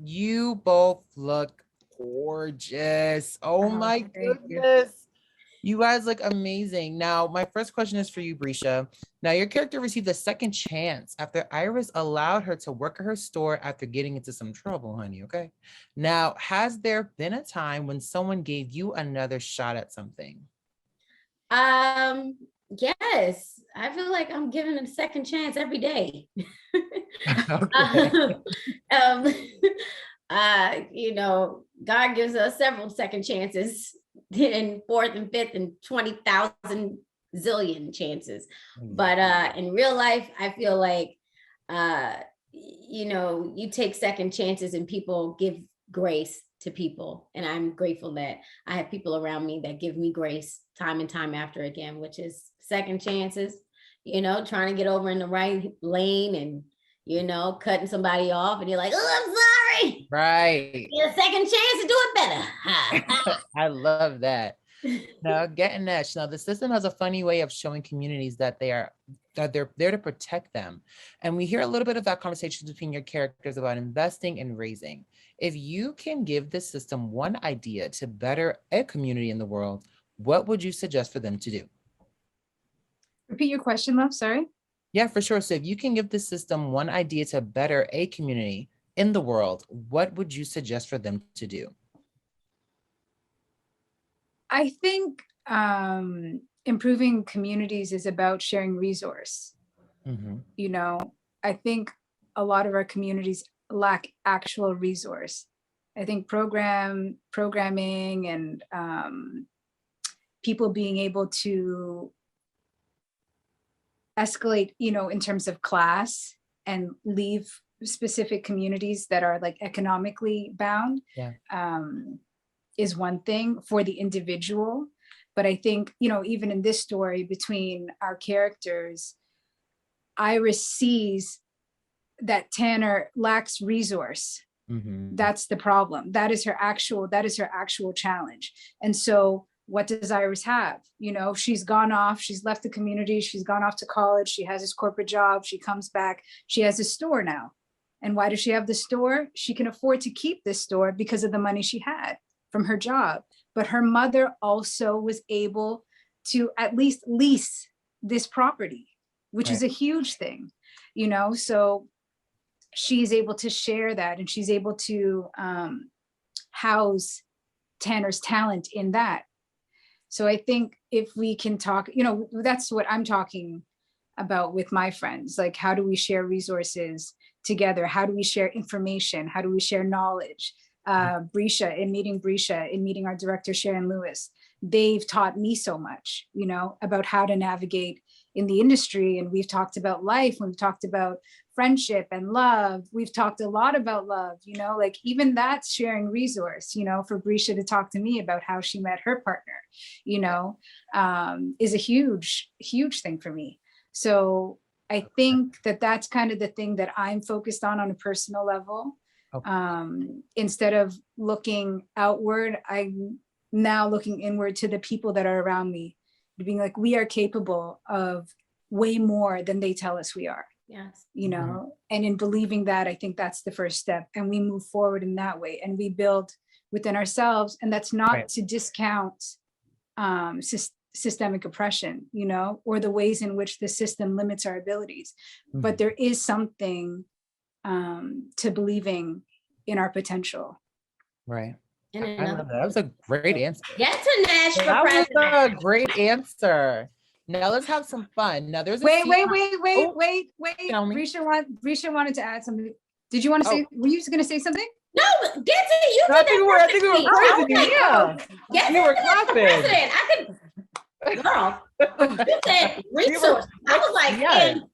You both look gorgeous. Oh my Thank you. goodness. You guys look amazing. Now, my first question is for you, Bresha. Now, your character received a second chance after Iris allowed her to work at her store after getting into some trouble, honey, okay? Now, has there been a time when someone gave you another shot at something? Yes, I feel like I'm given a second chance every day. Okay. um, you know, God gives us several second chances, and fourth and fifth and 20,000 zillion chances. But in real life, I feel like, you know, you take second chances and people give grace to people. And I'm grateful that I have people around me that give me grace time and time after again, which is second chances, you know, trying to get over in the right lane and, you know, cutting somebody off and you're like, oh, I'm sorry. Right. Get a second chance to do it better. I love that. Now, Getenesh, now the system has a funny way of showing communities that they're there to protect them. And we hear a little bit of that conversation between your characters about investing and raising. If you can give the system one idea to better a community in the world, what would you suggest for them to do? Repeat your question, love. Sorry. Yeah, for sure. So if you can give the system one idea to better a community in the world, what would you suggest for them to do? I think improving communities is about sharing resource. You know, I think a lot of our communities lack actual resource. I think programming and people being able to escalate, you know, in terms of class and leave specific communities that are like economically bound. Yeah. Is one thing for the individual. But I think, you know, even in this story between our characters, Iris sees that Tanner lacks resource. That's the problem. That is her actual challenge. And so what does Iris have? You know, she's gone off, she's left the community, she's gone off to college, she has this corporate job, she comes back, she has a store now. And why does she have the store? She can afford to keep this store because of the money she had from her job. But her mother also was able to at least lease this property, which is a huge thing, you know? So she's able to share that and she's able to house Tanner's talent in that. So I think if we can talk, you know, that's what I'm talking about with my friends. Like, how do we share resources together? How do we share information? How do we share knowledge? Bresha, in meeting our director, Sharon Lewis, they've taught me so much, you know, about how to navigate in the industry. And we've talked about life, we've talked about friendship and love. We've talked a lot about love, you know, like even that's sharing resource, you know, for Bresha to talk to me about how she met her partner, you know, is a huge, huge thing for me. So I think that that's kind of the thing that I'm focused on a personal level. Instead of looking outward, I'm now looking inward to the people that are around me, being like, we are capable of way more than they tell us we are. Yes. You know, and in believing that, I think that's the first step. And we move forward in that way and we build within ourselves. And that's not to discount systemic oppression, you know, or the ways in which the system limits our abilities. But there is something to believing in our potential. Right. I love that. That was a great answer. Getenesh for That president. was a great answer. Now let's have some fun. Now there's a wait. Bresha wanted to add something. Did you want to say? Were you going to say something? No, Gete, you did. I think we were praising you. Yeah, Gete, we were clapping. President, girl, you said resource. I was like, and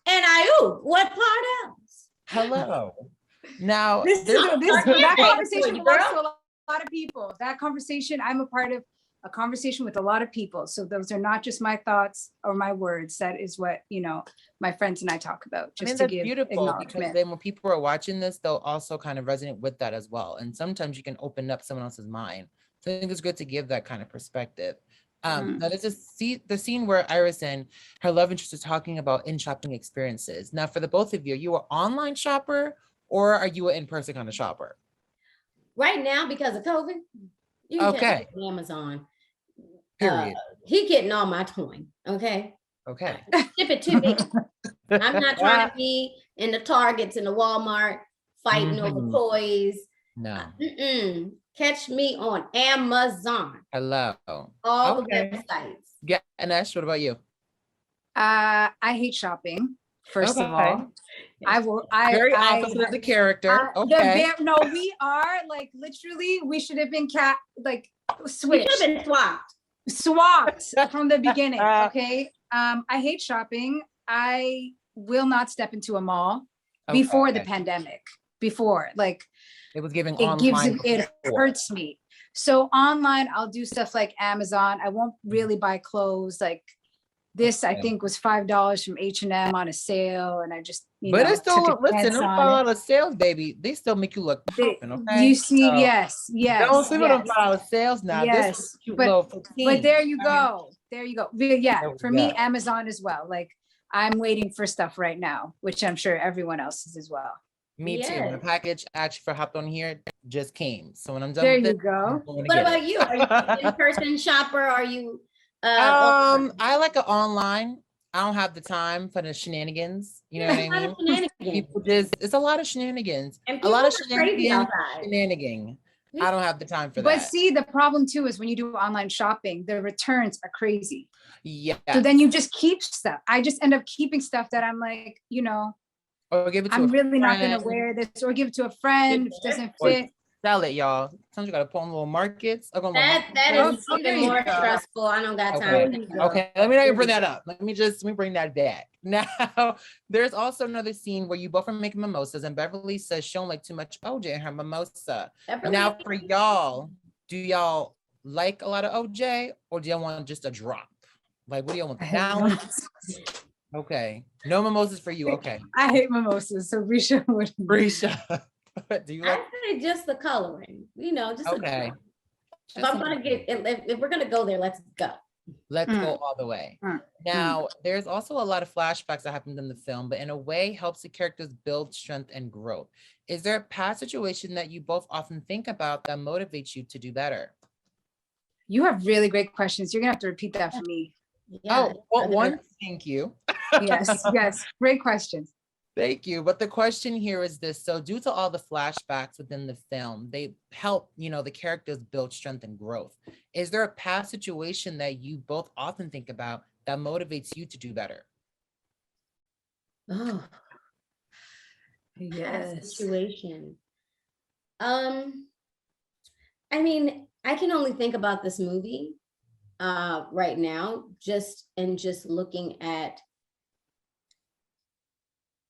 I what part else? Hello. Now that conversation belongs to a lot of people. That conversation, I'm a part of a conversation with a lot of people. So those are not just my thoughts or my words. That is what, you know, my friends and I talk about. Just to give beautiful, because then when people are watching this, they'll also kind of resonate with that as well. And sometimes you can open up someone else's mind. So I think it's good to give that kind of perspective. Now there's the scene where Iris and her love interest is talking about in-shopping experiences. Now for the both of you, are you an online shopper or are you an in-person kind of shopper? Right now, because of COVID, you can catch Okay. it on Amazon. Period. He getting all my toy. Okay. Okay. Ship it to me. I'm not trying to be in the Targets and the Walmart fighting over Mhm. toys. No. Catch me on Amazon. Hello. All Okay. the websites. Getenesh, what about you? I hate shopping. First of all, I will. Very opposite of the character. Okay. No, we are like literally. We should have been like We switched. should have been swapped from the beginning. Okay. I hate shopping. I will not step into a mall before the pandemic. Before, like, it was giving it online. it hurts me. So online, I'll do stuff like Amazon. I won't really buy clothes. Like this, I think was $5 from H&M on a sale, and I just but it's still, took a listen, chance them on $5 sales, baby. They still make you look popping, okay? You see, So, yes, don't sleep on them yes. $5 sales now. Yes, This is cute little 15, but there you go. There you go. Yeah, There we for me, go. Amazon as well. Like I'm waiting for stuff right now, which I'm sure everyone else is as well. Me too. My Yes. package actually for hopped on here just came. So when I'm done There with you it, go. I'm going to What get about it. you? Are you an in-person shopper? Are you I like it online. I don't have the time for the shenanigans. You know what I mean? People just, it's a lot of shenanigans. And A lot of people are crazy outside. shenanigans. I don't have the time for But that. see, the problem too is when you do online shopping, the returns are crazy. Yeah. So then you just keep stuff. I just end up keeping stuff that I'm like, Or give it to I'm a really not going to friend. wear this, or give it to a friend if it doesn't Or fit. sell it, y'all. Sometimes you gotta put on little markets. That is Oh, there even you more go. stressful. I don't got Okay. time. Okay, let me not even bring that up. Let me bring that back. Now, there's also another scene where you both are making mimosas, and Beverly says she don't like too much OJ in her mimosa. Now, for y'all, do y'all like a lot of OJ, or do y'all want just a drop? Like, what do y'all want? The balance? Okay, no mimosas for you. Okay, I hate mimosas, so Bresha wouldn't. Bresha, do you like? I say just the coloring, just Okay. if I'm gonna if we're gonna go there, let's go. Let's go all the way. Now, there's also a lot of flashbacks that happened in the film, but in a way helps the characters build strength and growth. Is there a past situation that you both often think about that motivates you to do better? You have really great questions. You're gonna have to repeat that for me. Yeah. Oh, well, one, thank you. Yes, great questions. Thank you. But the question here is this. So due to all the flashbacks within the film, they help, the characters build strength and growth. Is there a past situation that you both often think about that motivates you to do better? Oh, yes. Situation. I mean, I can only think about this movie right now, just looking at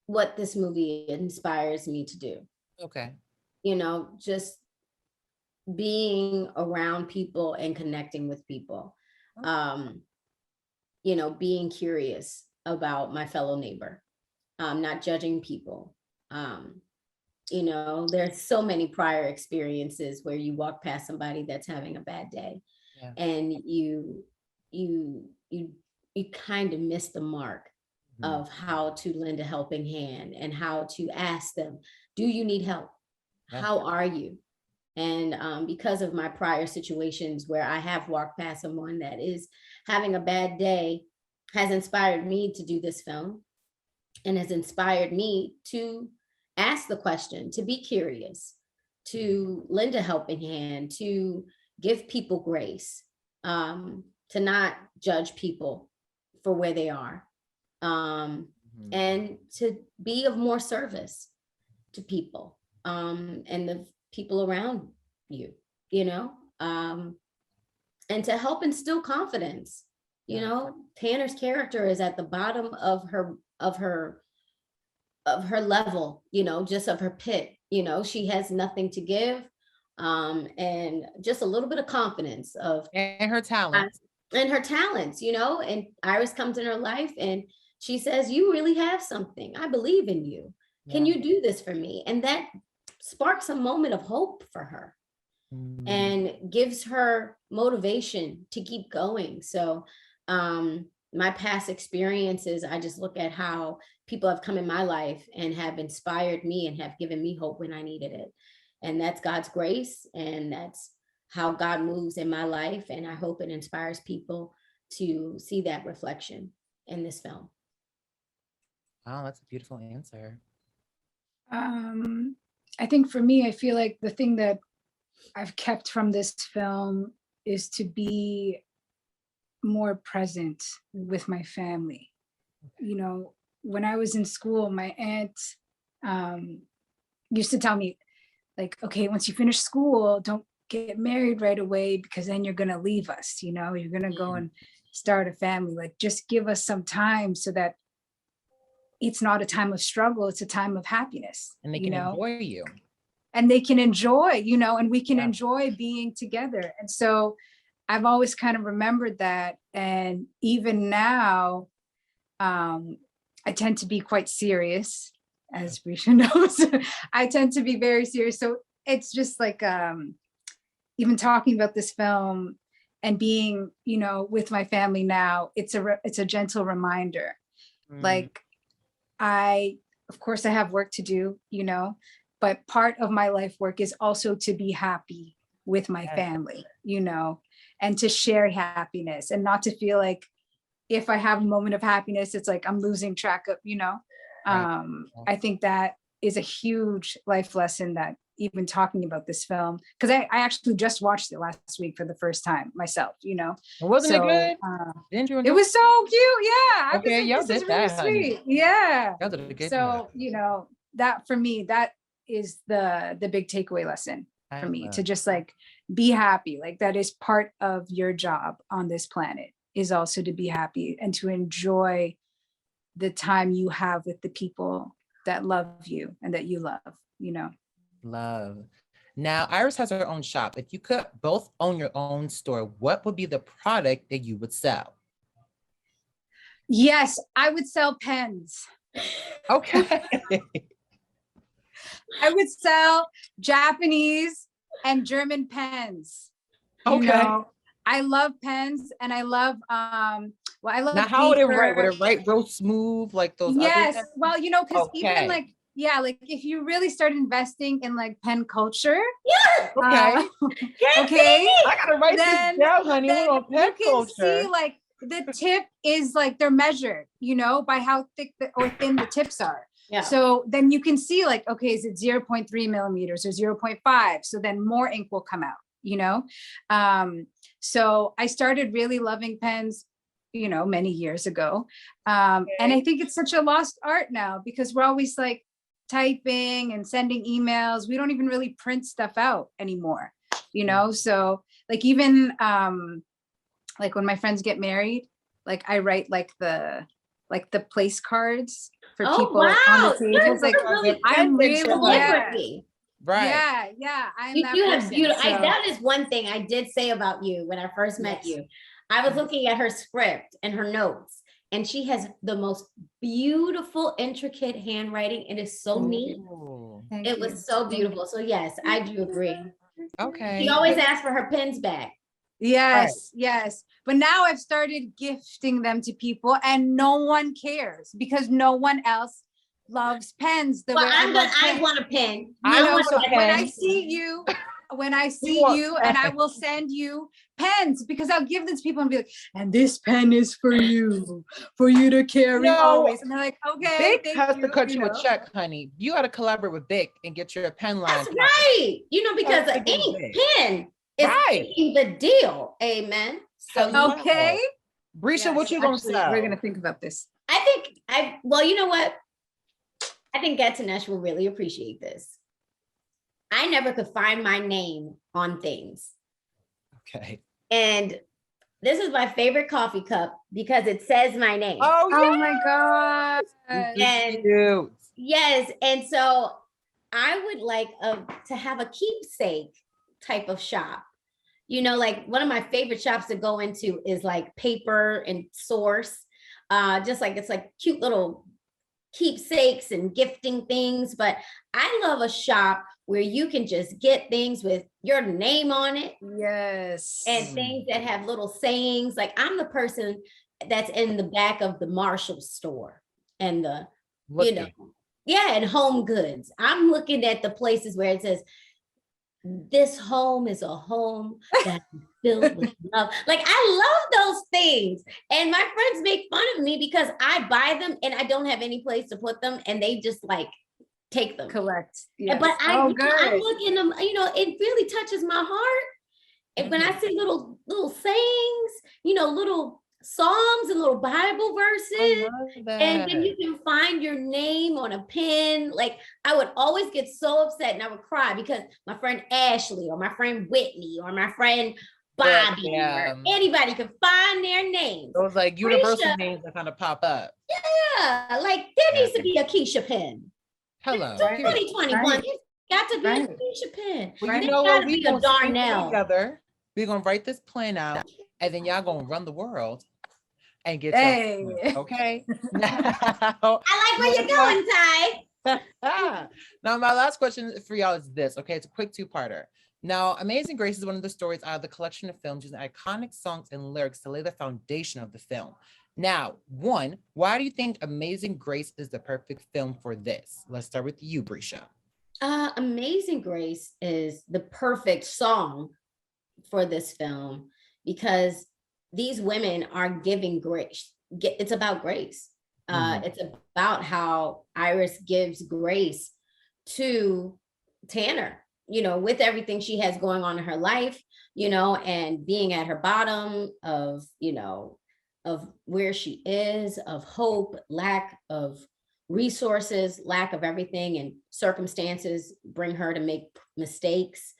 what this movie inspires me to do. Okay. Just being around people and connecting with people. Being curious about my fellow neighbor, not judging people. There's so many prior experiences where you walk past somebody that's having a bad day, and you kind of miss the mark of how to lend a helping hand and how to ask them, do you need help? How are you? And because of my prior situations where I have walked past someone that is having a bad day, has inspired me to do this film, and has inspired me to ask the question, to be curious, to lend a helping hand, to give people grace, to not judge people for where they are, and to be of more service to people, and the people around you, and to help instill confidence. Tanner's character is at the bottom of her level, just of her pit. She has nothing to give, and just a little bit of confidence and her talents. And Iris comes in her life and she says, you really have something. I believe in you. Can you do this for me? And that sparks a moment of hope for her and gives her motivation to keep going. So my past experiences, I just look at how people have come in my life and have inspired me and have given me hope when I needed it. And that's God's grace. And that's how God moves in my life. And I hope it inspires people to see that reflection in this film. Wow, that's a beautiful answer. I think for me, I feel like the thing that I've kept from this film is to be more present with my family. You know, when I was in school, my aunt used to tell me, like, okay, once you finish school, don't get married right away because then you're going to leave us, you know, you're going to go and start a family. Like, just give us some time so that it's not a time of struggle, it's a time of happiness. And they can enjoy you. And they can enjoy, you know, and we can enjoy being together. And so I've always kind of remembered that. And even now, I tend to be quite serious, as Bresha knows. I tend to be very serious. So it's just like, even talking about this film and being, you know, with my family now, it's a gentle reminder. Like, of course I have work to do, you know, but part of my life work is also to be happy with my family, you know, and to share happiness and not to feel like if I have a moment of happiness, it's like I'm losing track of, you know. I think that is a huge life lesson that even talking about this film, because I actually just watched it last week for the first time myself, you know. Wasn't it good? Didn't you enjoy it was so cute. Yeah. Okay, y'all did that, honey. Sweet. Yeah. Y'all did a good So, job. you know, that for me, that is the big takeaway lesson for me, to just like be happy. Like, that is part of your job on this planet, is also to be happy and to enjoy the time you have with the people that love you and that you love, you know. Love. Now, Iris has her own shop. If you could both own your own store, what would be the product that you would sell? Yes, I would sell pens. Okay. I would sell Japanese and German pens. You Okay. know, I love pens, and I love I love now how would it write? Would paper. it write real smooth like those Yes, other pens? well, you know, because Okay. even like, yeah, like if you really start investing in like pen culture, Okay. okay, I gotta write this down, honey. We're on pen you can culture. see like the tip is like, they're measured, you know, by how thick or thin the tips are. Yeah. So then you can see like, okay, is it 0.3 millimeters or 0.5? So then more ink will come out, you know? So I started really loving pens, you know, many years ago. And I think it's such a lost art now, because we're always like typing and sending emails. We don't even really print stuff out anymore, you know? So like, even like when my friends get married, like I write like the place cards for people like, on the tables. Like, really I'm really, celebrity. Right. Yeah. I'm You that have person, beautiful. so. That is one thing I did say about you when I first met you. I was looking at her script and her notes, and she has the most beautiful, intricate handwriting. It is so neat. It was so beautiful. So yes, I do agree. Okay. She always asks for her pens back. Yes. But now I've started gifting them to people, and no one cares because no one else loves pens the way I want a pen. When I see you, and I will send you pens, because I'll give them to people and be like, and this pen is for you to carry always. And they're like, okay, Bic has to cut you a check, honey. You got to collaborate with Bic and get your pen line. That's right. You know, because the ink pen is the deal. Amen. So okay. Bresha, what you gonna sell? We're gonna think about this. Well, you know what? I think Getenesh will really appreciate this. I never could find my name on things. Okay. And this is my favorite coffee cup because it says my name. Oh my God. And yes. And so I would like to have a keepsake type of shop. You know, like one of my favorite shops to go into is like Paper and Source. Just like, it's like cute little keepsakes and gifting things. But I love a shop where you can just get things with your name on it. Yes. And things that have little sayings. Like, I'm the person that's in the back of the Marshall store and the, you know, Looking. yeah, and Home Goods. I'm looking at the places where it says, this home is a home that's filled with love. Like, I love those things. And my friends make fun of me because I buy them and I don't have any place to put them. And they just like take them. Collect. Yes. But I good. look in them, you know, it really touches my heart. And when I see little sayings, you know, little Psalms and little Bible verses, and then you can find your name on a pin. Like, I would always get so upset and I would cry because my friend Ashley or my friend Whitney or my friend Bobby or anybody could find their names. Those like universal names that kind of pop up. Yeah, like there needs to be a Keisha pin. Hello. It's 2021. Right. There's got to be a Keisha pin. Well, you know what? We gonna together. We're gonna write this plan out, and then y'all gonna run the world and get okay. I like where you're going, Ty. Now, my last question for y'all is this. Okay, it's a quick two-parter. Now, Amazing Grace is one of the stories out of the collection of films using iconic songs and lyrics to lay the foundation of the film. Now, one, why do you think Amazing Grace is the perfect film for this? Let's start with you, Bresha. Amazing Grace is the perfect song for this film because these women are giving grace. It's about grace. It's about how Iris gives grace to Tanner, you know, with everything she has going on in her life, you know, and being at her bottom of, you know, of where she is, of hope, lack of resources, lack of everything, and circumstances bring her to make mistakes.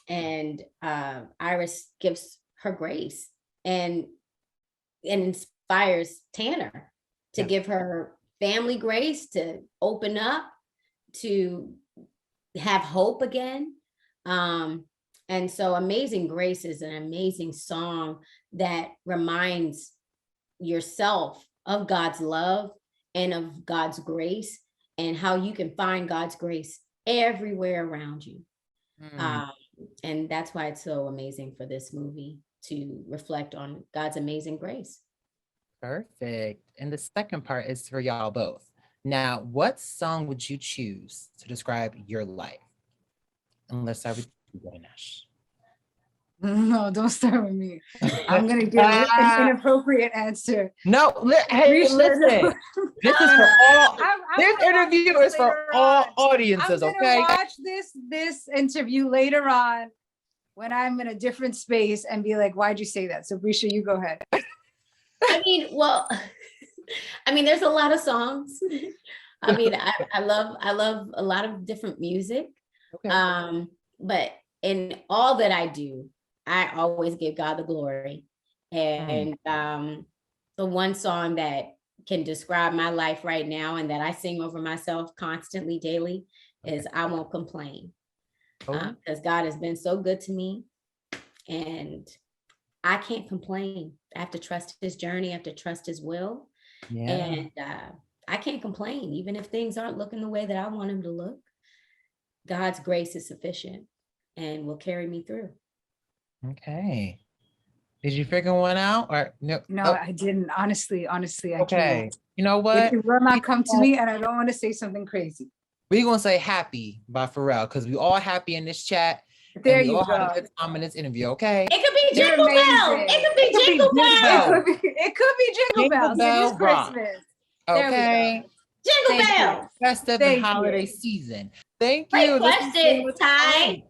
And Iris gives her grace and inspires Tanner to give her family grace, to open up, to have hope again. And so Amazing Grace is an amazing song that reminds yourself of God's love and of God's grace and how you can find God's grace everywhere around you. And that's why it's so amazing for this movie to reflect on God's amazing grace. Perfect. And the second part is for y'all both. Now, what song would you choose to describe your life? And let's start with you, Getenesh. No, don't start with me. I'm gonna give an inappropriate answer. No, hey, listen. This is for all. This interview is for all audiences. I'm gonna watch this interview later on when I'm in a different space and be like, "Why'd you say that?" So, Bresha, you go ahead. I mean, there's a lot of songs. I mean, I love a lot of different music. Okay. But in all that I do, I always give God the glory. And the one song that can describe my life right now and that I sing over myself constantly, daily, is I Won't Complain. Because God has been so good to me and I can't complain. I have to trust his journey. I have to trust his will. And I can't complain, even if things aren't looking the way that I want them to look. God's grace is sufficient and will carry me through. Okay. Did you figure one out or no? No, I didn't. Honestly, I can't. You know what? It will not come to me, and I don't want to say something crazy. We're gonna say "Happy" by Pharrell because we all happy in this chat. There you go. Had a good time in this interview. Okay. It could be Jingle Bells. It could be Jingle Bells. It could be Jingle Bells. It is Christmas. Okay. Jingle Bells. Festive and holiday season. Thank you. Great question, Ty.